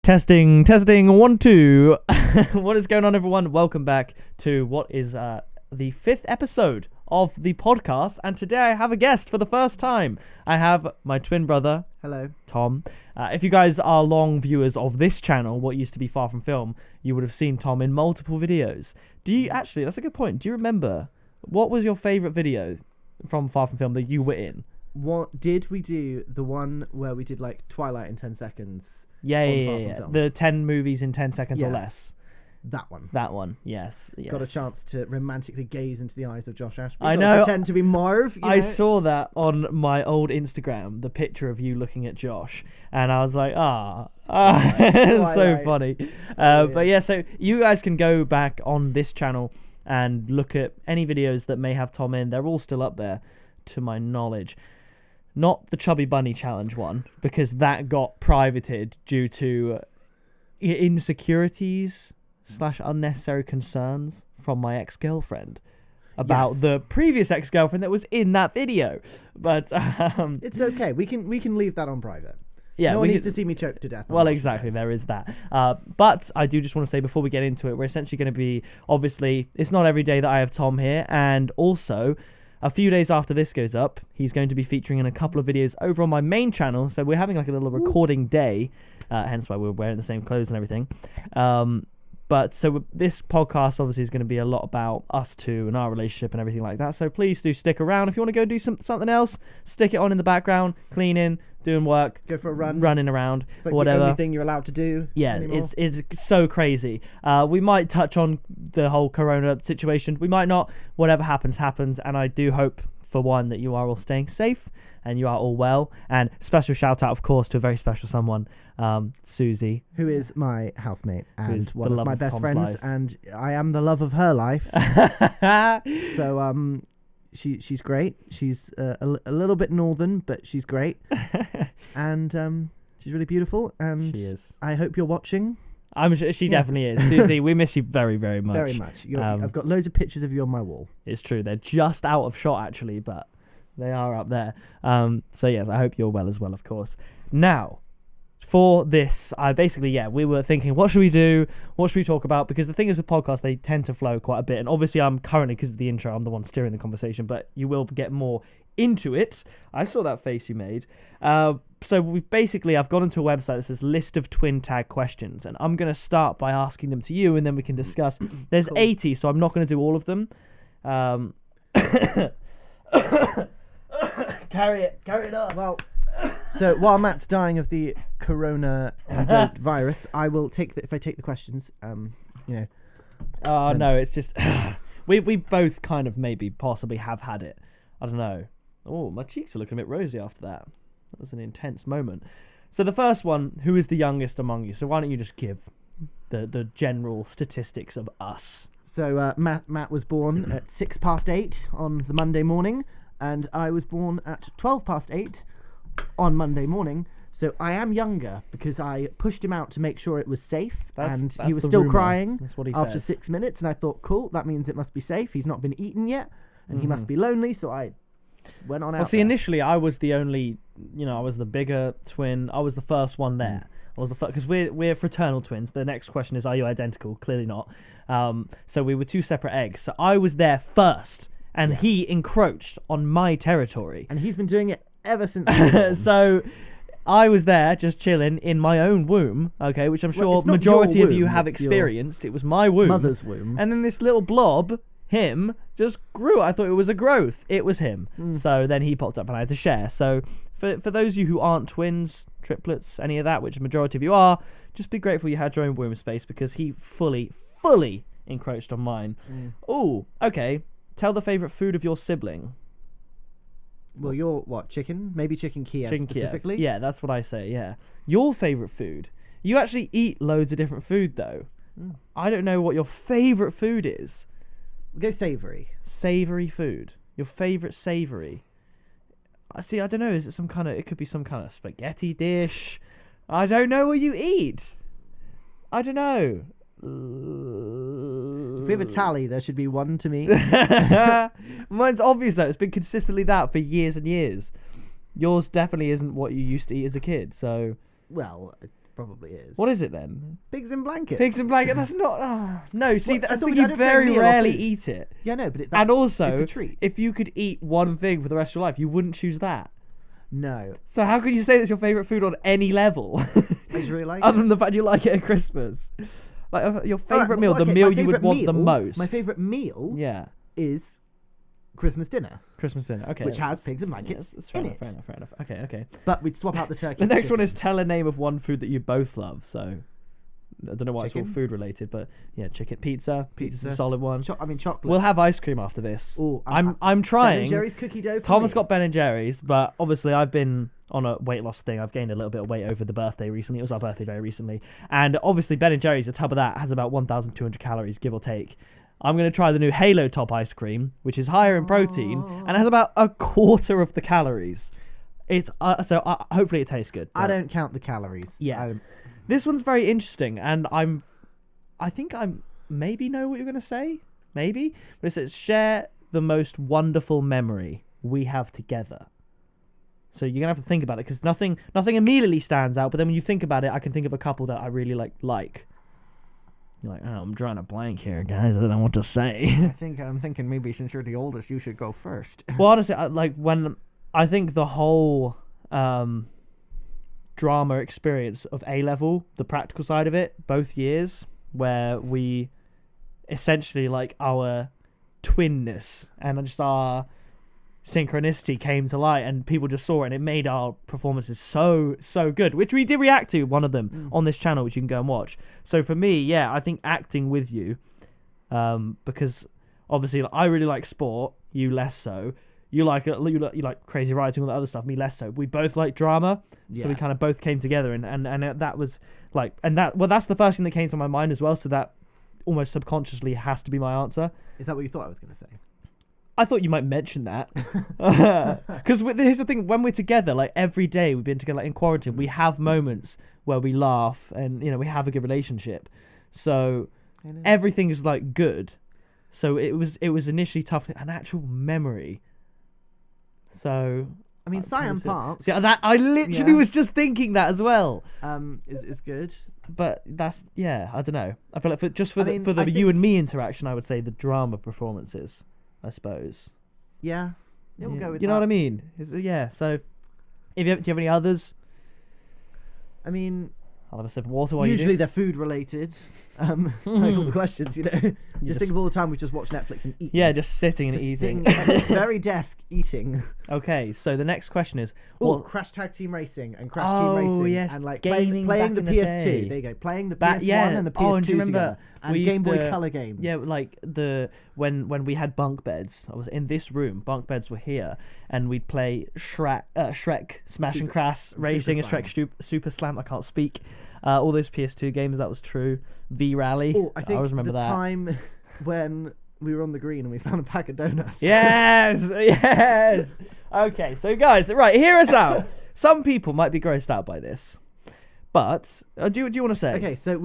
Testing, 1, 2. What is going on, everyone? Welcome back to what is the fifth episode of the podcast. And today I have a guest for the first time. I have my twin brother. Hello. Tom. If you guys are long viewers of this channel, what used to be Far From Film, you would have seen Tom in multiple videos. That's a good point. Do you remember, what was your favourite video from Far From Film that you were in? What did we do? The one where we did like Twilight in 10 seconds. Yeah. The 10 movies in 10 seconds or less. That one. Yes. Got a chance to romantically gaze into the eyes of Josh Ashby. I know. Pretend to be Marv. I saw that on my old Instagram, the picture of you looking at Josh, and I was like, it's so funny. But yeah, so you guys can go back on this channel and look at any videos that may have Tom in. They're all still up there, to my knowledge. Not the Chubby Bunny Challenge one, because that got privated due to insecurities / unnecessary concerns from my ex-girlfriend about the previous ex-girlfriend that was in that video. But it's okay. We can leave that on private. Yeah, no one needs to see me choke to death. Well, exactly. There is that. But I do just want to say before we get into it, we're essentially going to be, obviously, it's not every day that I have Tom here, and also a few days after this goes up, he's going to be featuring in a couple of videos over on my main channel. So we're having like a little recording day, hence why we're wearing the same clothes and everything. But so this podcast obviously is going to be a lot about us two and our relationship and everything like that. So please do stick around. If you want to go do something else, stick it on in the background, cleaning, doing work, go for a run, running around, it's like whatever. The only thing you're allowed to do. Yeah, anymore. It's so crazy. We might touch on the whole Corona situation. We might not. Whatever happens, happens. And I do hope, for one, that you are all staying safe and you are all well. And special shout out, of course, to a very special someone, Susie, who is my housemate and one of my best Tom's friends, life. And I am the love of her life. So she's great. She's a little bit northern, but she's great. And she's really beautiful. And she is. I hope you're watching. I'm sure she definitely is. Susie, we miss you very, very much. Very much. I've got loads of pictures of you on my wall. It's true. They're just out of shot, actually, but they are up there. So, yes, I hope you're well as well, of course. Now, for this, we were thinking, what should we do? What should we talk about? Because the thing is with podcasts, they tend to flow quite a bit. And obviously, I'm currently, because of the intro, I'm the one steering the conversation, but you will get more into it. I saw that face you made. So I've gone into a website that says list of twin tag questions, and I'm going to start by asking them to you, and then we can discuss. There's 80, so I'm not going to do all of them. Carry it up. Well, so while Matt's dying of the corona virus, I will if I take the questions, Oh, no, it's just, we both kind of maybe possibly have had it. I don't know. Oh, my cheeks are looking a bit rosy after that. That was an intense moment. So the first one, who is the youngest among you? So why don't you just give the general statistics of us? So Matt was born at 8:06 on the Monday morning, and I was born at 8:12 on Monday morning. So I am younger because I pushed him out to make sure it was safe, and he was still crying after 6 minutes, and I thought, cool, that means it must be safe. He's not been eaten yet, and he must be lonely, so I went on out. Well, see, initially I was the only, I was the bigger twin. I was the first one there. I was the first, because we're fraternal twins. The next question is, are you identical? Clearly not. So we were two separate eggs. So I was there first, and he encroached on my territory. And he's been doing it ever since. So I was there just chilling in my own womb, okay, which I'm sure majority of you have experienced. It was my womb. Mother's womb. And then this little blob, him, just grew. I thought it was a growth. It was him. So then he popped up and I had to share. So for those of you who aren't twins, triplets, any of that, which the majority of you are, just be grateful you had your own womb space, because he fully encroached on mine. Oh, okay. Tell the favourite food of your sibling. Well, you're what? Chicken? Maybe chicken Kiev specifically? Kiev. Yeah, that's what I say, yeah. Your favourite food. You actually eat loads of different food, though. I don't know what your favourite food is. We'll go savoury. Savoury food. Your favourite savoury. See, I don't know. Is it it could be some kind of spaghetti dish. I don't know what you eat. I don't know. If we have a tally, there should be one to me. Mine's obvious, though. It's been consistently that for years and years. Yours definitely isn't what you used to eat as a kid, so... Well, probably is. What is it then? Pigs in blankets. Pigs in blanket. That's not. No, see, What? I I thought think we you had a very meal or rarely food. eat it. Yeah, no, but And also, it's a treat. if you could eat one thing for the rest of your life, you wouldn't choose that. No, So how could you say that's your favorite food on any level, I just really like other it. than the fact you like it at Christmas? Like your All favorite right, meal, well, the okay, meal my you would favourite want the meal- most. My favorite meal Yeah, is Christmas dinner, Christmas dinner. Okay, which has pigs and blankets that's fair in enough, it. fair enough. Okay, okay. But we'd swap out the turkey. The for next one chicken. is tell a name of one food that you both love. So I don't know why it's all Chicken? food related, but yeah, chicken, pizza. Pizza's a Pizza. solid one. I mean chocolate. We'll have ice cream after this. Ooh, I'm Ben trying. and Jerry's cookie dough. For Tom's me. got Ben and Jerry's, but obviously I've been on a weight loss thing. I've gained a little bit of weight over the birthday recently. It was our birthday very recently. And obviously Ben and Jerry's, a tub of that has about 1,200 calories, give or take. I'm going to try the new Halo Top ice cream, which is higher in protein and has about a quarter of the calories. It's hopefully it tastes good. I but don't count the calories. Yeah. This one's very interesting, and I think I maybe know what you're going to say. Maybe. But it says, share the most wonderful memory we have together. So you're going to have to think about it, because nothing immediately stands out, but then when you think about it, I can think of a couple that I really like. You're like, oh, I'm drawing a blank here, guys. I don't know what to say. I'm thinking maybe since you're the oldest, you should go first. Well, honestly, when I think the whole drama experience of A-level, the practical side of it, both years, where we essentially like our twinness and just our synchronicity came to light, and people just saw it, and it made our performances so good, which we did react to one of them on this channel, which you can go and watch. So for me, yeah, I think acting with you, because obviously I really like sport, you less so. You like crazy writing, all that other stuff, me less so. We both like drama, so we kind of both came together, and that was like, and that's the first thing that came to my mind as well, so that almost subconsciously has to be my answer. Is that what you thought I was going to say? I thought you might mention that, because here's the thing: when we're together, like every day we've been together, like in quarantine, we have moments where we laugh and we have a good relationship. So everything is like good. So it was initially tough, an actual memory. So I mean, Cyan Park. See that I literally Yeah. was just thinking that as well. Is good. But that's I don't know. I feel like for I the think- you and me interaction, I would say the drama performances. I suppose. Yeah. We'll go with you know what I mean? Yeah. So, do you have any others? I mean, I'll have a sip of water while usually you do. they're food related. Like all the questions, just think of all the time we just watch Netflix and eat. Yeah, just sitting and just eating. sitting at this very desk eating. Okay, so the next question is, Oh, Crash Tag Team Racing and Crash Team Racing. yes, And like gaming playing the back in the PS2. day. There you go. Playing the Back- PS1 yeah. and the Oh, and PS2 do you remember together. And we Game used Boy to- Color games. Yeah, like when we had bunk beds. I was in this room. Bunk beds were here, and we'd play Shrek Smash and Crash Racing and Slam. Shrek Super Slam. I can't speak. All those PS2 games. That was true. V Rally. Oh, I think always remember the that. time when we were on the green and we found a pack of donuts. Yes. Okay, so guys, right, hear us out. Some people might be grossed out by this, but do you want to say? Okay, so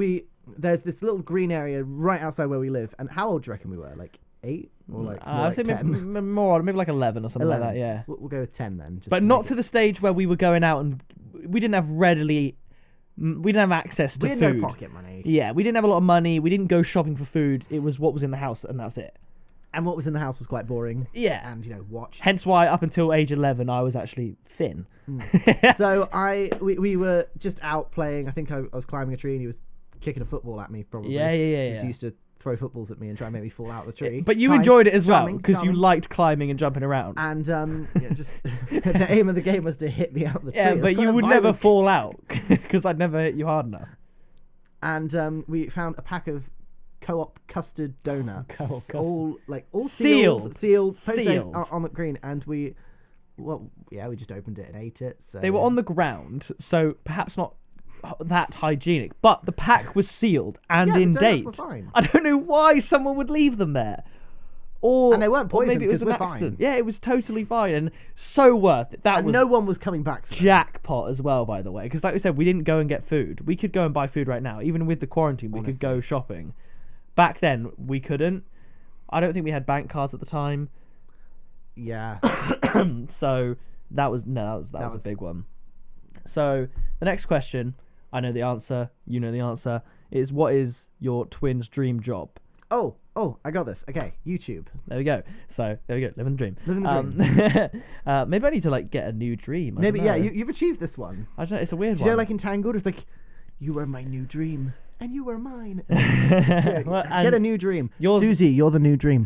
there's this little green area right outside where we live, and how old do you reckon we were? Like 8 or like, more I'd like say 10? more, maybe like 11 or something 11. like that. Yeah, We'll go with 10 then. Just but to not make to it- the stage where we were going out and we didn't have access to We had food. no pocket money. Yeah, we didn't have a lot of money. We didn't go shopping for food. It was what was in the house, and that's it. And what was in the house was quite boring. Yeah. And, watched. Hence why up until age 11, I was actually thin. So we were just out playing. I think I was climbing a tree and he was kicking a football at me, probably. Yeah. Just used to throw footballs at me and try and make me fall out of the tree. But you Kind, enjoyed it as well charming, because you charming. liked climbing and jumping around. And just the aim of the game was to hit me out of the tree. Yeah, It's but quite you a would never violent- fall out because I'd never hit you hard enough. And we found a pack of co-op custard donuts, Co-op custard. all Sealed. sealed on the green, and we just opened it and ate it. So They were on the ground, so perhaps not that hygienic, but the pack was sealed and Yeah, the in donuts date. were fine. I don't know why someone would leave them there. And they weren't or poisoned maybe it was an because we're accident. fine. Yeah, it was totally fine and so worth it. That and was no one was coming back. For them. jackpot as well, by the way, because like we said, we didn't go and get food. We could go and buy food right now, even with the quarantine. We could go shopping. Back then, we couldn't. I don't think we had bank cards at the time, Yeah, so that was a big one. So the next question, I know the answer. You know the answer. It's what is your twin's dream job? Oh, I got this. Okay, YouTube. There we go. So there we go. Living the dream. Living the dream. Maybe I need to like get a new dream. Maybe yeah. You've achieved this one. I don't know. It's a weird Do one. you know, like in Tangled, it's like, you were my new dream, and you were mine. Well, Get a new dream. yours- Susie, you're the new dream.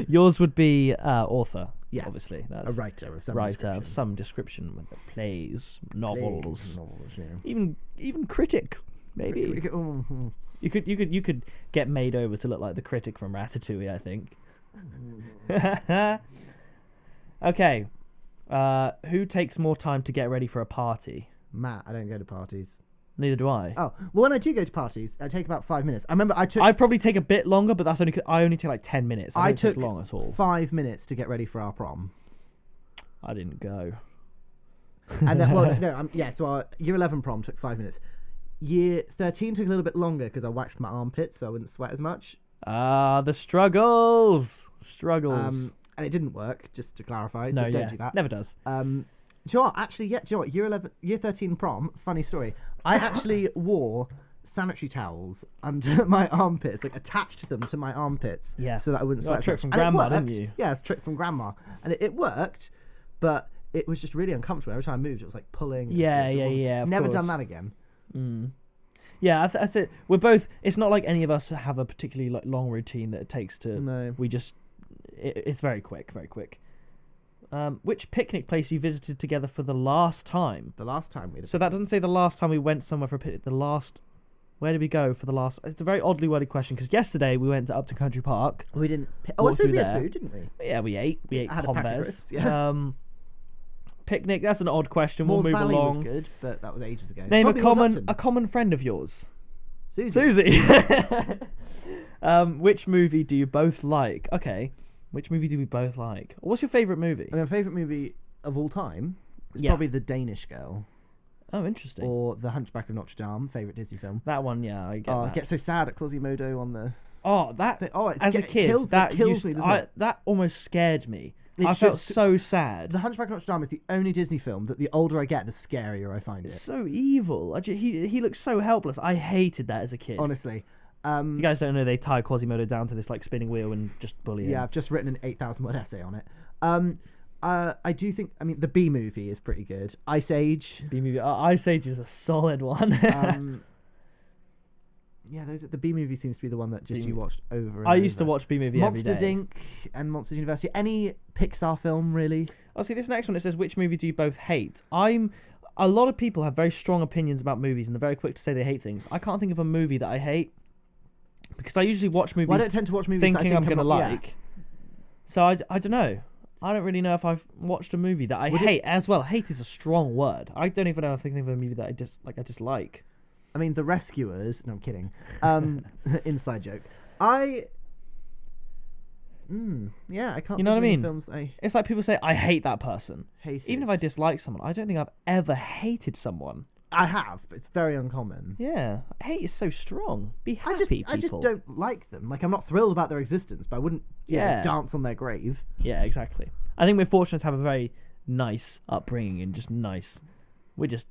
Yours would be author. Yeah. Obviously, A that's writer of some writer description. of some description with the plays, novels, Novels, yeah. even critic. Maybe Oh, you could get made over to look like the critic from Ratatouille. I think. Okay, who takes more time to get ready for a party? Matt, I don't go to parties. Neither do I. Oh, well, when I do go to parties, I take about 5 minutes. I remember I probably take a bit longer, but that's only 'cause I only take like 10 minutes. I don't took take long at all. 5 minutes to get ready for our prom. I didn't go. And then, well, no, so our year 11 prom took 5 minutes. Year 13 took a little bit longer because I waxed my armpits so I wouldn't sweat as much. The struggles. And it didn't work, just to clarify. No, so don't do that. Never does. Do you know what? Actually, yeah, do you know what? Year 13 prom, funny story. I actually wore sanitary towels under my armpits, like attached them to my armpits. Yeah. So that I wouldn't You got a sweat. trick from And it grandma, worked. didn't you? Yeah, it's a trick from grandma. And it worked, but it was just really uncomfortable. Every time I moved, it was like pulling. Yeah. Of Never done that again. Yeah, that's it. We're both. It's not like any of us have a particularly like long routine that it takes to. No. We just. It's very quick, very quick. Which picnic place you visited together for the last time? The last time we did. So that doesn't say the last time we went somewhere for a picnic. The last. Where did we go for the last? It's a very oddly worded question because yesterday we went to Upton Country Park. We didn't. Oh, I Walked suppose we through had there. food, didn't we? Yeah, we ate. We ate I had a pack of Pombes. crisps, yeah. Picnic. That's an odd question. Moore's we'll move Valley along. was good, but that was ages ago. Name Probably was a Upton. common friend of yours. Susie. Which movie do you both like? Okay. Which movie do we both like? What's your favourite movie? My favourite movie of all time is Yeah. probably The Danish Girl Oh, interesting. or The Hunchback of Notre Dame. Favourite Disney film. That one, yeah, I get I that. get so sad at Quasimodo on the. As a kid, kills me, doesn't it? that almost scared me. It I felt just- so sad. The Hunchback of Notre Dame is the only Disney film that the older I get, the scarier I find It's it. so evil. He looks so helpless. I hated that as a kid. Honestly. You guys don't know they tie Quasimodo down to this like spinning wheel and just bully him. Yeah, I've just written an 8,000 word essay on it. I do think, the B movie is pretty good. Ice Age. B movie. Ice Age is a solid one. Yeah, the B movie seems to be the one that just you watched over and I used to over. watch B movie Monsters every day. Inc. and Monsters University. Any Pixar film, really? Oh, see, this next one, it says, which movie do you both hate? A lot of people have very strong opinions about movies, and they're very quick to say they hate things. I can't think of a movie that I hate, because I usually watch movies Well, I don't tend to watch movies thinking that I I'm think going to I'm not- like. So I don't know. I don't really know if I've watched a movie that I hate as well. Hate is a strong word. I don't even know if I think of a movie that I dislike. I mean, The Rescuers. No, I'm kidding. Inside joke. Yeah, I can't. You know think what I of any mean? Films that I It's like people say, I hate that person. hate. Even if I dislike someone, I don't think I've ever hated someone. I have, but it's very uncommon. Yeah. Hate is so strong. Be happy, I just people. don't like them. Like, I'm not thrilled about their existence, but I wouldn't dance on their grave. Yeah, exactly. I think we're fortunate to have a very nice upbringing and just nice. We're just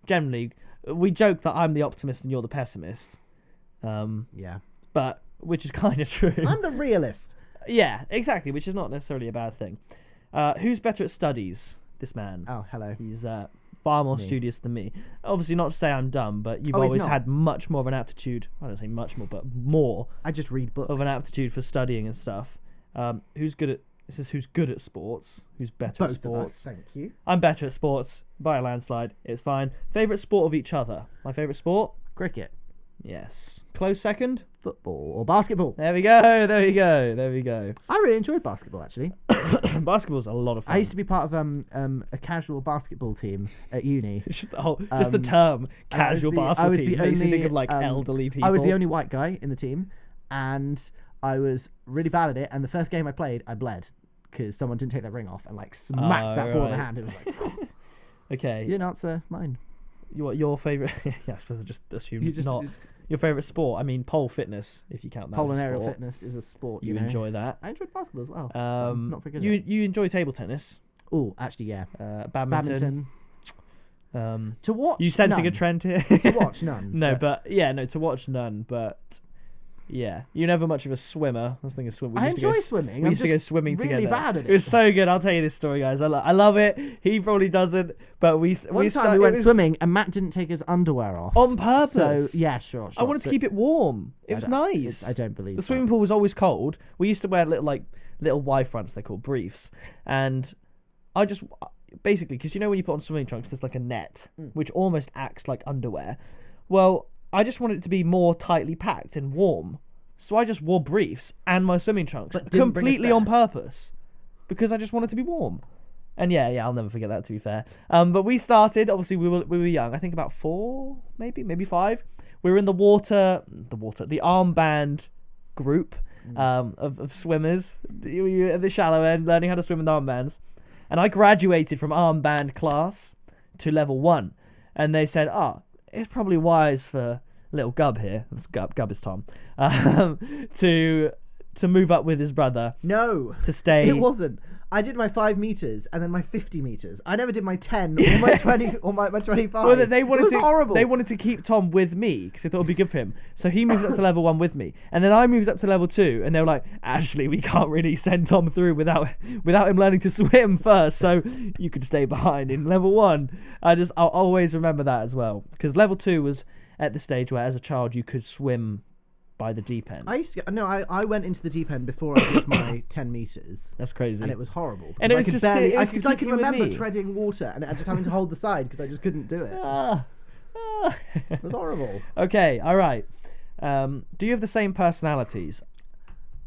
generally, we joke that I'm the optimist and you're the pessimist. Yeah. But which is kind of true. I'm the realist. Yeah, exactly, which is not necessarily a bad thing. Who's better at studies? This man. Oh, hello. He's far more Me. studious than me. Obviously, not to say I'm dumb, but you've Oh, he's always not. had much more of an aptitude. I don't say much more, but more I just read books. of an aptitude for studying and stuff. Who's good at? This is who's good at sports. Who's better at Both of sports? us, thank you. I'm better at sports by a landslide. It's fine. Favorite sport of each other. My favorite sport? Cricket, Yes. Close second? football, or basketball. There we go. There we go. There we go. I really enjoyed basketball, actually. Basketball's a lot of fun. I used to be part of a casual basketball team at uni. just the term casual basketball team makes me think of like elderly people. I was the only white guy in the team, and I was really bad at it. And the first game I played, I bled because someone didn't take their ring off and like smacked that ball in the right. hand. It was like, Okay. you didn't answer mine. Your favorite? Yeah, I suppose I just assumed You just not. Your favorite sport? I mean, pole fitness, if you count that pole as and a aerial sport. fitness is a sport. You know? enjoy that. I enjoyed basketball as well. I'm not very good at it. You enjoy table tennis, Oh, actually, yeah. badminton. To watch, You sensing none. a trend here? To watch, none. No, to watch none, but yeah, you're never much of a swimmer. I was thinking swim. I enjoy swimming. We used to go swimming really together. bad at it. It was so good. I'll tell you this story, guys. I love it. He probably doesn't, but One time we went swimming and Matt didn't take his underwear off on purpose. So yeah, sure. I wanted to keep it warm. It was nice. I don't believe the swimming pool was always cold. We used to wear little Y fronts. They're called briefs, and I just basically because when you put on swimming trunks, there's like a net which almost acts like underwear. Well, I just wanted it to be more tightly packed and warm. So I just wore briefs and my swimming trunks completely on purpose because I just wanted to be warm. And yeah, I'll never forget that, to be fair. But we started, obviously we were young, I think about 4, maybe 5. We were in the armband group of swimmers. You were at the shallow end learning how to swim with armbands. And I graduated from armband class to level 1. And they said, it's probably wise for little Gub here, Gub is Tom, to move up with his brother. No, to stay. It wasn't. I did my 5 meters and then my 50 meters. I never did my 10 or my 20 or my 25. Well, it was horrible. They wanted to keep Tom with me because they thought it would be good for him. So he moved up to level 1 with me, and then I moved up to level 2. And they were like, "Actually, we can't really send Tom through without him learning to swim first. So you could stay behind in level 1." I'll always remember that as well because level 2 was at the stage where, as a child, you could swim by the deep end. I went into the deep end before I did my 10 meters. That's crazy. And it was horrible. And it was just I could remember treading water and just having to hold the side because I just couldn't do it. It was horrible. Okay, all right. Do you have the same personalities?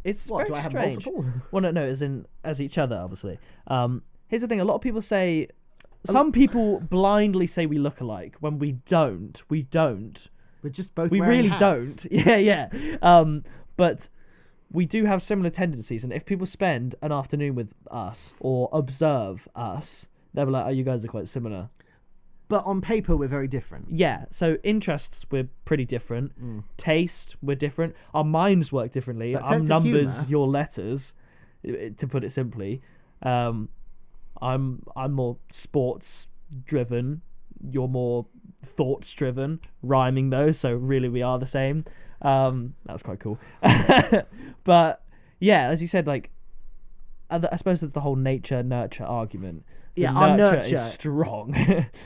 It's what? very Do I have strange. multiple? Well, no, as each other, obviously. Here's the thing: a lot of people say, some people blindly say we look alike when we don't. We don't. We're just both. We wearing really hats. don't. Yeah. But we do have similar tendencies, and if people spend an afternoon with us or observe us, they'll be like, "Oh, you guys are quite similar." But on paper, we're very different. Yeah. So interests, we're pretty different. Taste, we're different. Our minds work differently. But Our sense of numbers, humour. your letters, to put it simply. I'm more sports driven. You're more thoughts driven, rhyming though, so really we are the same. That's quite cool. But yeah, as you said, like I suppose that's the whole nature nurture argument. Our nurture is strong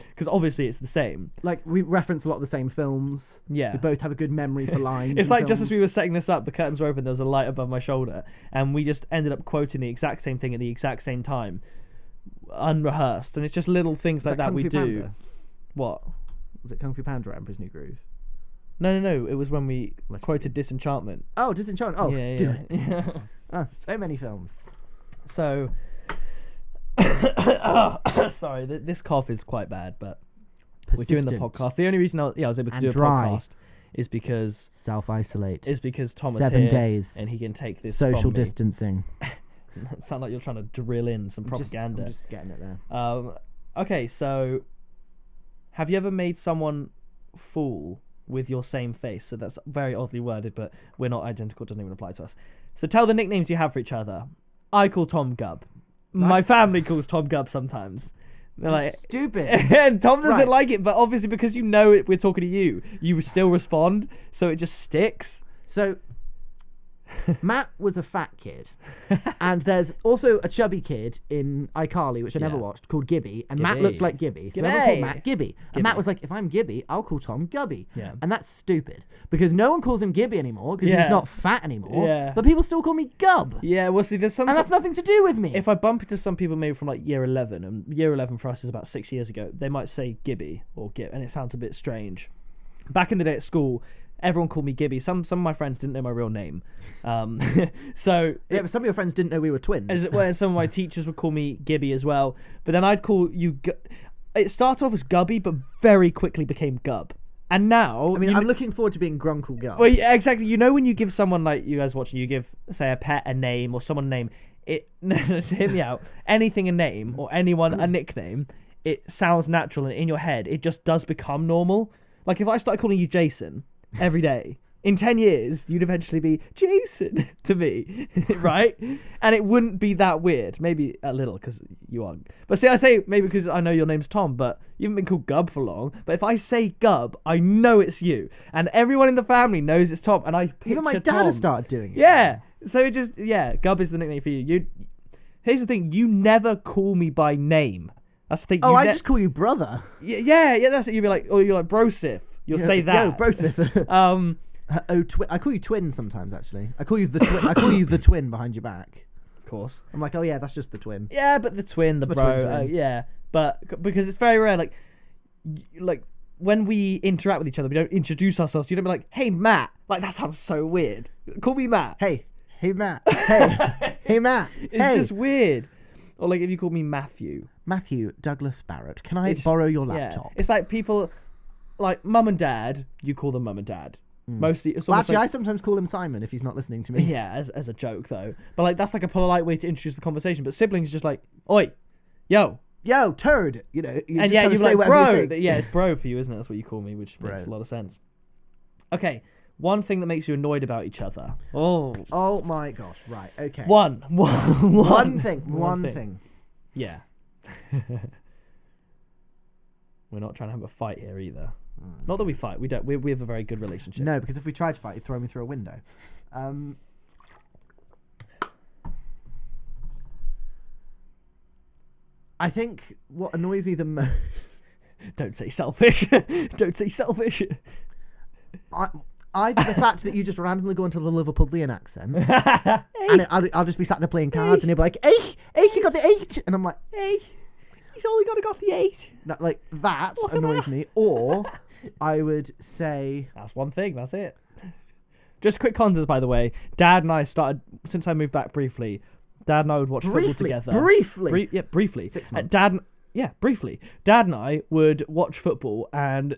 because obviously it's the same. Like we reference a lot of the same films. Yeah, we both have a good memory for lines. It's like films. just as we were setting this up, the curtains were open, there was a light above my shoulder, and we just ended up quoting the exact same thing at the exact same time, unrehearsed. And it's just little things like that Kung we Fu do. Panda? What? Was it Kung Fu Panda or Emperor's New Groove? No. It was when we quoted Disenchantment. Oh, Disenchantment. Oh, yeah. do it. So many films. So, sorry, this cough is quite bad, but we're doing the podcast. The only reason I was able to do a podcast is because self-isolate. Is because Thomas 7 here days and he can take this social from me. distancing. It sounds like you're trying to drill in some propaganda. I'm just getting it there. Okay, so have you ever made someone fool with your same face? So that's very oddly worded, but we're not identical. It doesn't even apply to us. So tell the nicknames you have for each other. I call Tom Gub. My family calls Tom Gub sometimes. They're like, stupid. And Tom doesn't like it, but obviously because you know it, we're talking to you, you still respond, so it just sticks. So Matt was a fat kid, and there's also a chubby kid in iCarly, which I never watched, called Gibby, and Matt looked like Gibby, so everyone called Matt Gibby. And Matt was like, if I'm Gibby, I'll call Tom Gubby. Yeah. And that's stupid, because no one calls him Gibby anymore, because he's not fat anymore, Yeah. but people still call me Gub. Yeah, well, see, there's some... And that's nothing to do with me. If I bump into some people maybe from like year 11, and year 11 for us is about 6 years ago, they might say Gibby or Gib, and it sounds a bit strange. Back in the day at school, everyone called me Gibby. Some of my friends didn't know my real name. So but some of your friends didn't know we were twins. Some of my teachers would call me Gibby as well. But then I'd call you... It started off as Gubby, but very quickly became Gub. And now... I mean, I'm looking forward to being Grunkle Gub. Well, yeah, exactly. You know when you give someone, like, you guys watching, you give, say, a pet a name or someone a name, hear me out, anything a name or anyone a nickname, it sounds natural, and in your head, it just does become normal. Like, if I started calling you Jason every day, in 10 years, you'd eventually be Jason to me, right? And it wouldn't be that weird. Maybe a little, because you are. But see, I say maybe because I know your name's Tom, but you haven't been called Gub for long. But if I say Gub, I know it's you. And everyone in the family knows it's Tom. And I picture Even my dad Tom. has started doing it. Yeah. So it just, Gub is the nickname for you. Here's the thing. You never call me by name. That's the thing. Oh, I just call you brother. Yeah, that's it. You'd be like, or you're like, Brosif. You'll say that. Yo, Brosif. I call you twin sometimes. Actually, I call you the twin. I call you the twin behind your back. Of course. I'm like, oh yeah, that's just the twin. Yeah, but the twin, the It's bro, my twin twin. yeah. But because it's very rare, like when we interact with each other, we don't introduce ourselves. You don't be like, hey Matt. Like that sounds so weird. Call me Matt. Hey Matt. Hey Matt. It's just weird. Or like if you call me Matthew. Matthew Douglas Barrett. Can I borrow your laptop? Yeah. It's like people, like mum and dad. You call them mum and dad. Mostly, it's Well, almost actually, like, I sometimes call him Simon if he's not listening to me. yeah, as a joke though. But like that's like a polite way to introduce the conversation. But siblings just like, oi, yo, turd. You know, you and just yeah, kinda you're say like whatever you bro. think. Yeah, it's bro for you, isn't it? That's what you call me, which makes a lot of sense. Okay, one thing that makes you annoyed about each other. Oh my gosh! Right. Okay. One thing. Yeah. We're not trying to have a fight here either. Not that we fight. We don't. We have a very good relationship. No, because if we tried to fight, you'd throw me through a window. I think what annoys me the most. Don't say selfish. Don't say selfish. Either the fact that you just randomly go into the Liverpudlian accent, and I'll just be sat there playing cards, and he'll be like, "Hey, you got the 8," and I'm like, "Hey, he's only got the 8." That annoys me. Or I would say that's one thing. That's it. Just quick context, by the way. Dad and I started since I moved back briefly. Dad and I would watch football together. Briefly. Briefly. 6 months. Briefly. Dad and I would watch football, and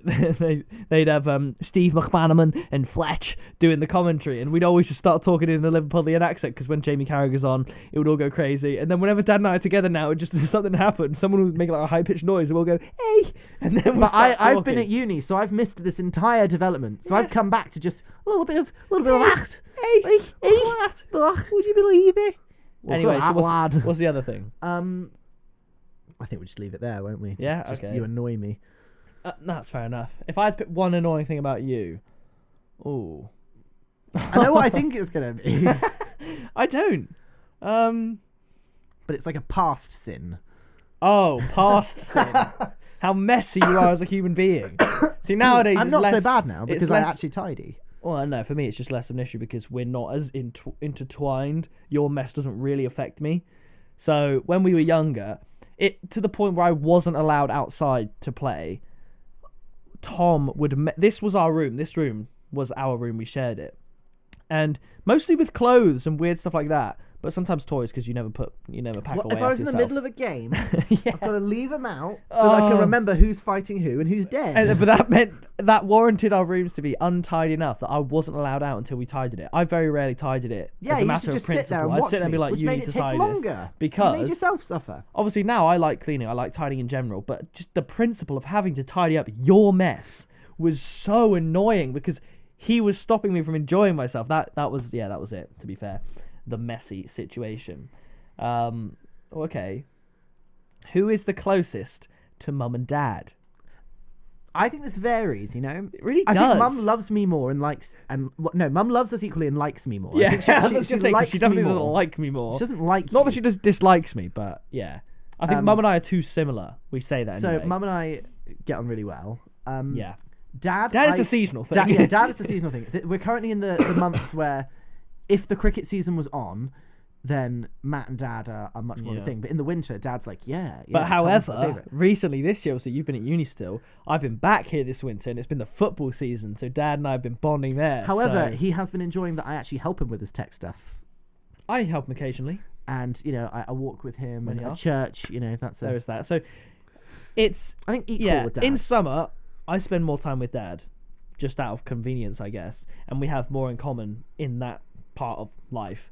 they'd have Steve McManaman and Fletch doing the commentary, and we'd always just start talking in a Liverpudlian accent because when Jamie Carragher's on, it would all go crazy. And then whenever Dad and I are together now, it just something happened. Someone would make like a high pitched noise, and we'll go, "Hey!" And then we'll start talking. I've been at uni, so I've missed this entire development. So I've come back to just a little bit of that. Hey, would you believe it? Anyway, so what's the other thing? I think we'll just leave it there, won't we? Just okay. You annoy me. That's fair enough. If I had to pick one annoying thing about you, I know what I think it's gonna be. I don't. But it's like a past sin. Oh, past sin. How messy you are as a human being. See, nowadays I'm it's not less, so bad now because I actually tidy. Well, no, for me it's just less of an issue because we're not as intertwined. Your mess doesn't really affect me. So when we were younger, it to the point where I wasn't allowed outside to play. Tom would. This was our room. This room was our room. We shared it, and mostly with clothes and weird stuff like that. But sometimes toys because you never pack away. If I was in the yourself. middle of a game, I've got to leave them out so that I can remember who's fighting who and who's dead. But that meant that warranted our rooms to be untidy enough that I wasn't allowed out until we tidied it. I very rarely tidied it. Yeah, as a matter of principle. I'd sit there and be like, "You need to tidy this," because you made yourself suffer. Obviously now I like cleaning. I like tidying in general, but just the principle of having to tidy up your mess was so annoying because he was stopping me from enjoying myself. That was it. To be fair. The messy situation. Okay. Who is the closest to mum and dad? I think this varies, you know. It really does. I think mum loves me more and likes, mum loves us equally and likes me more. Yeah, I think she definitely doesn't like me more. She doesn't like. Not that she just dislikes me, but yeah, I think mum and I are too similar. We say that. So anyway. mum and I get on really well. Yeah. Dad is a seasonal thing. Dad is a seasonal thing. We're currently in the months where, if the cricket season was on, then Matt and Dad are much more the thing. But in the winter, Dad's like, yeah. But however, recently this year, so you've been at uni still. I've been back here this winter, and it's been the football season. So Dad and I have been bonding there. However, he has been enjoying that I actually help him with his tech stuff. I help him occasionally, and I walk with him and at church. That's there is that. So it's I think equal with Dad. In summer, I spend more time with Dad, just out of convenience, I guess, and we have more in common in that part of life.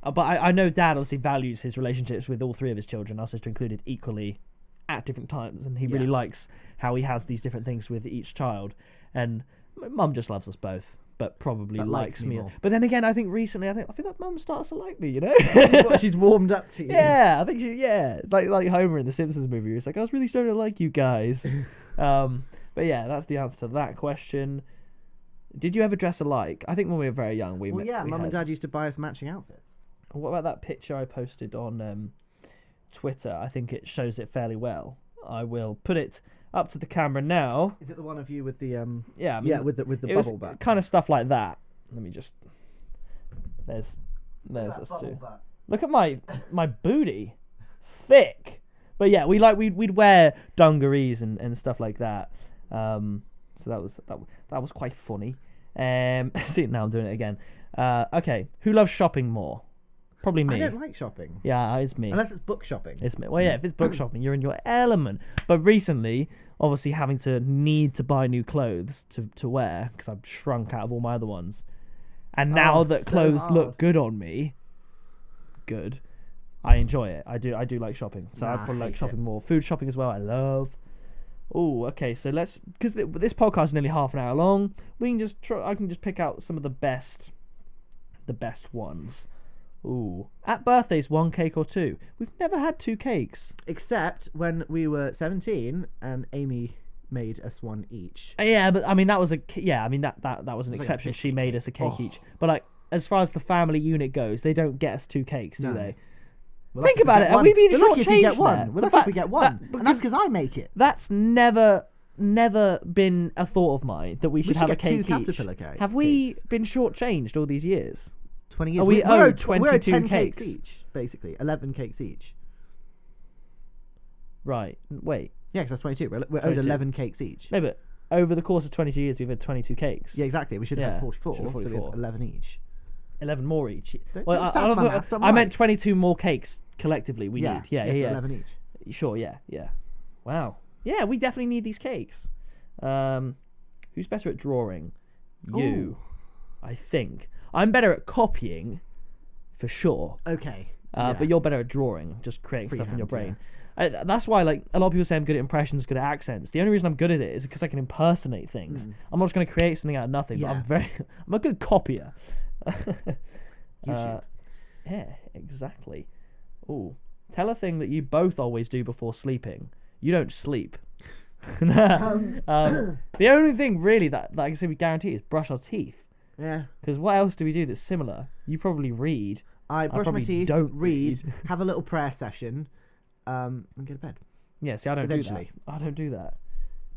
But I know Dad obviously values his relationships with all three of his children, us to included, equally at different times, and he really likes how he has these different things with each child. And Mum just loves us both. but probably But likes me. more. But then again, I think recently, I think that mum starts to like me. She's warmed up to you. Yeah, I think it's like Homer in the Simpsons movie. It's like I was really starting to like you guys. But yeah, that's the answer to that question. Did you ever dress alike? I think when we were very young, we Mum and Dad used to buy us matching outfits. What about that picture I posted on Twitter? I think it shows it fairly well. I will put it up to the camera now. Is it the one of you with the with the it bubble butt? Kind of stuff like that. Let me just. There's us two. Look at my booty, thick. But yeah, we'd wear dungarees and stuff like that. So that was quite funny. See, now I'm doing it again. Okay, who loves shopping more? Probably me. I don't like shopping. Yeah, it's me. Unless it's book shopping. It's me. Well, yeah, if it's book shopping, you're in your element. But recently, obviously, having to need to buy new clothes to wear because I've shrunk out of all my other ones, and now that clothes look good on me, I enjoy it. I do like shopping, so I probably like shopping more. Food shopping as well. I love. Oh, okay. So because this podcast is nearly half an hour long, we can just I can just pick out some of the best ones. Ooh, at birthdays, 1 cake or 2. We've never had 2 cakes, except when we were 17 and Amy made us one each. Yeah, but I mean that was that was an exception. She made us a cake each. But like as far as the family unit goes, they don't get us 2 cakes, do they? Think about it. Have we been shortchanged there? We're lucky if we get one. And that's because I make it. That's never been a thought of mine that we should have a cake each. Have we been shortchanged all these years? 20 years. We owed 22 10 cakes each, basically. 11 cakes each. Right. Wait. Yeah, because that's 22. We're owed 11 cakes each. No, but over the course of 22 years, we've had 22 cakes. Yeah, exactly. We should have had 44. So we have 11 each. 11 more each. Don't I meant 22 more cakes collectively we need. Yeah. 11 each. Sure, yeah. Wow. Yeah, we definitely need these cakes. Who's better at drawing? You, I think. I'm better at copying, for sure. Okay. But you're better at drawing, just creating stuff in your brain. That's why, like, a lot of people say I'm good at impressions, good at accents. The only reason I'm good at it is because I can impersonate things. I'm not just going to create something out of nothing. Yeah. But I'm a good copier. YouTube. Yeah, exactly. Ooh, tell a thing that you both always do before sleeping. You don't sleep. The only thing really that I can say we guarantee is brush our teeth. Yeah. Because what else do we do that's similar? You probably read. I brush my teeth, don't read, have a little prayer session, and go to bed. Yeah, see, I don't do that. I don't do that.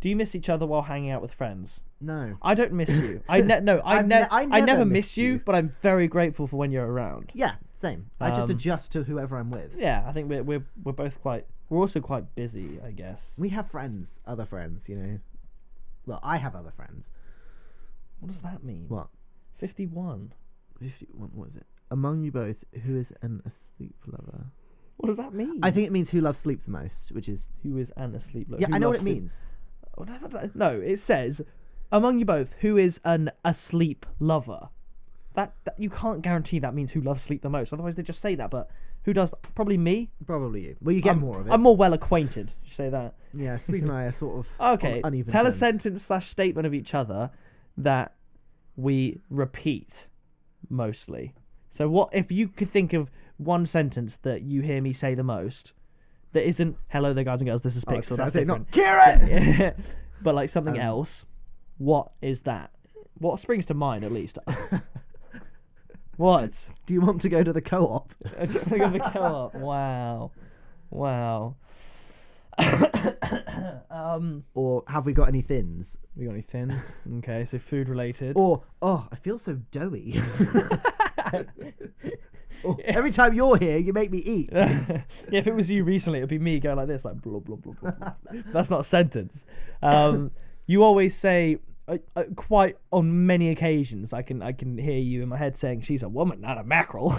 Do you miss each other while hanging out with friends? No. I don't miss you. I never miss you, but I'm very grateful for when you're around. Yeah, same. I just adjust to whoever I'm with. Yeah, I think we're both we're also quite busy, I guess. We have friends, other friends, you know. Well, I have other friends. What does that mean? What? 51. 51, what is it? Among you both, who is an asleep lover? What does that mean? I think it means who loves sleep the most, which is... Who is an asleep lover? Yeah, I know what it means. No, it says, among you both, who is an asleep lover? That you can't guarantee that means who loves sleep the most. Otherwise, they just say that. But who does? Probably me. Probably you. Well, you get more of it. I'm more well acquainted. You say that. Yeah, sleep and I are sort of okay. Uneven Tell terms. a sentence / statement of each other that we repeat mostly. So what if you could think of one sentence that you hear me say the most that isn't "Hello there, guys and girls. This is Pixel." That's different. Not Kieran. Yeah. But like something else. What is that? What springs to mind at least? What? Do you want to go to the co-op? I want to go to the co-op. Wow. Or have we got any thins? We got any thins? Okay, so food related. Or I feel so doughy. Every time you're here, you make me eat. Yeah, if it was you recently, it'd be me going like this, like blah blah blah blah. Blah. That's not a sentence. You always say, quite on many occasions, I can hear you in my head saying, "She's a woman, not a mackerel."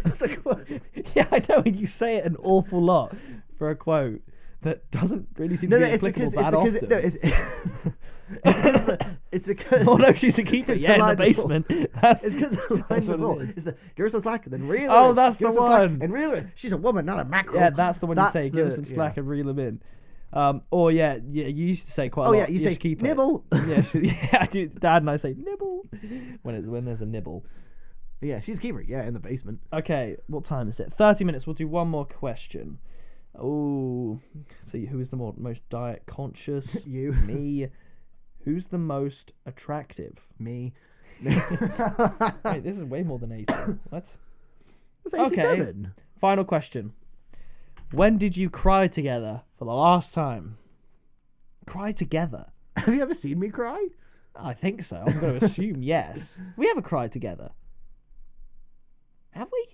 That's a quote. Yeah, I know. You say it an awful lot for a quote that doesn't really seem to be applicable that often. It's because oh no, she's a keeper. Yeah, in the basement. It's because the line before is the "give us some slack and then reel." Oh, that's the one. And reel her. She's a woman, not a mackerel. Yeah, that's the one you say. Give us some slack and reel them in. Or yeah, you used to say quite a lot. Oh yeah, you say just keep nibble. Yeah, I do. Dad and I say nibble when there's a nibble. Yeah, she's a keeper. Yeah, in the basement. Okay, what time is it? 30 minutes. We'll do one more question. Oh, see who is the most diet conscious? You. Me. Who's the most attractive? Me. Wait, this is way more than 80. What? It's 87. Final question. When did you cry together for the last time? Cry together? Have you ever seen me cry? I think so. I'm going to assume yes. We ever cried together? Have we?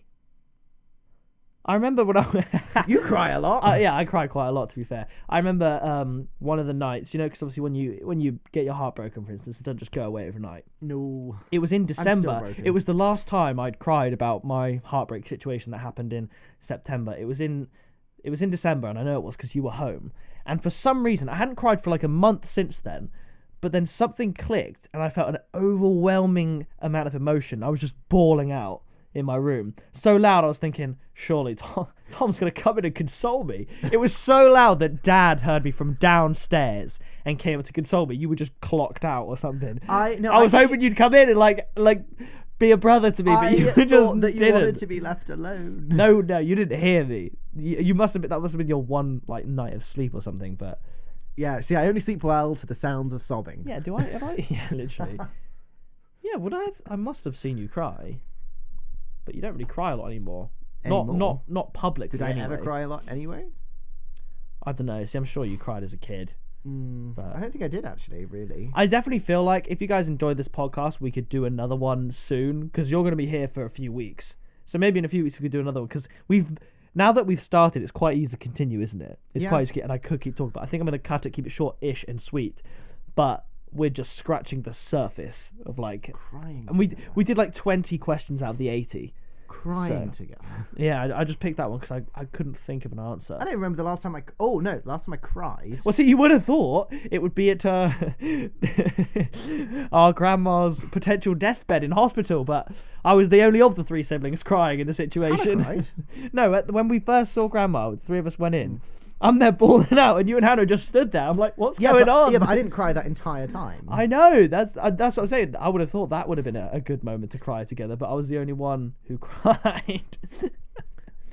I remember when You cry a lot. Yeah, I cry quite a lot, to be fair. I remember one of the nights, because obviously when you get your heart broken, for instance, it doesn't just go away overnight. No. It was in December. broken. It was the last time I'd cried about my heartbreak situation that happened in September. It was in December, and I know it was because you were home. And for some reason, I hadn't cried for like a month since then, but then something clicked, and I felt an overwhelming amount of emotion. I was just bawling out in my room. So loud, I was thinking, surely Tom's going to come in and console me. It was so loud that Dad heard me from downstairs and came up to console me. You were just clocked out or something. I was hoping you'd come in and like be a brother to me, but you just that you didn't. wanted to be left alone. No, you didn't hear me. You must have been. That must have been your one like night of sleep or something. But Yeah, see, I only sleep well to the sounds of sobbing. yeah, do I? Have I? Yeah, literally. Yeah, would I? I must have seen you cry, but you don't really cry a lot anymore. Not publicly. Did I anyway. ever cry a lot anyway? I don't know. See, I'm sure you cried as a kid. But I don't think I did actually, really. I definitely feel like if you guys enjoyed this podcast, we could do another one soon because you're going to be here for a few weeks. So maybe in a few weeks we could do another one because now that we've started, it's quite easy to continue, isn't it? It's quite easy, and I could keep talking, but I think I'm going to cut it, keep it short-ish and sweet. But we're just scratching the surface of like Crying. And we did like 20 questions out of the 80. Crying together. Yeah, I just picked that one because I couldn't think of an answer. I don't remember the last time I cried. Well, see, you would have thought it would be at our grandma's potential deathbed in hospital, but I was the only of the three siblings crying in the situation. Hannah cried. No, when we first saw Grandma, the three of us went in. I'm there bawling out, and you and Hannah just stood there. I'm like, what's going on? Yeah, but I didn't cry that entire time. I know. That's what I'm saying. I would have thought that would have been a good moment to cry together, but I was the only one who cried.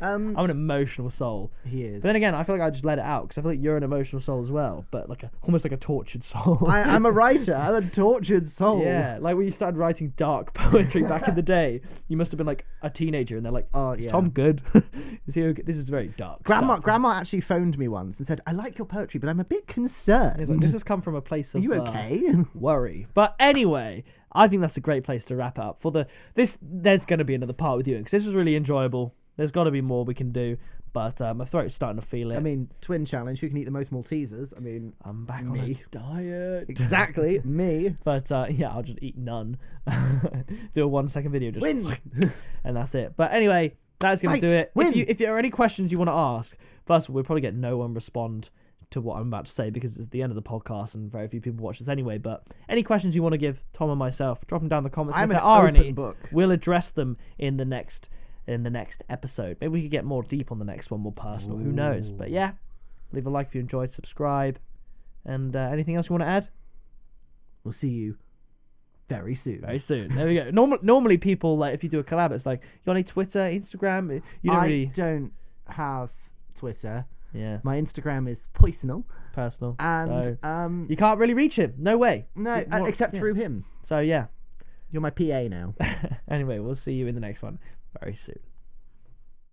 I'm an emotional soul. He is. But then again, I feel like I just let it out because I feel like you're an emotional soul as well, but like almost like a tortured soul. I'm a writer. I'm a tortured soul. Yeah, like when you started writing dark poetry back in the day, you must have been like a teenager, and they're like, "Oh, is Tom good? Is he okay? This is very dark." Grandma actually phoned me once and said, "I like your poetry, but I'm a bit concerned." Like, this has come from a place of Are you okay? Worry. But anyway, I think that's a great place to wrap up for there's going to be another part with you because this was really enjoyable. There's got to be more we can do, but my throat's starting to feel it. I mean, twin challenge. Who can eat the most Maltesers? I mean, I'm back on a diet. Exactly, me. But yeah, I'll just eat none. Do a 1 second video, just Win. And that's it. But anyway, that's going to do it. Win. If there are any questions you want to ask, first of all, we'll probably get no one respond to what I'm about to say because it's the end of the podcast and very few people watch this anyway. But any questions you want to give Tom and myself, drop them down in the comments. I'm if an there are open any, book. we'll address them in the next episode. Maybe we could get more deep on the next one, more personal. Who knows? But yeah, leave a like if you enjoyed, subscribe, and anything else you want to add? We'll see you very soon. Very soon. There we go. Normally people, like, if you do a collab, it's like, you got any Twitter, Instagram? You don't really... don't have Twitter. Yeah. My Instagram is personal. And so, you can't really reach him. No way. No, except through him. So yeah. You're my PA now. Anyway, we'll see you in the next one very soon.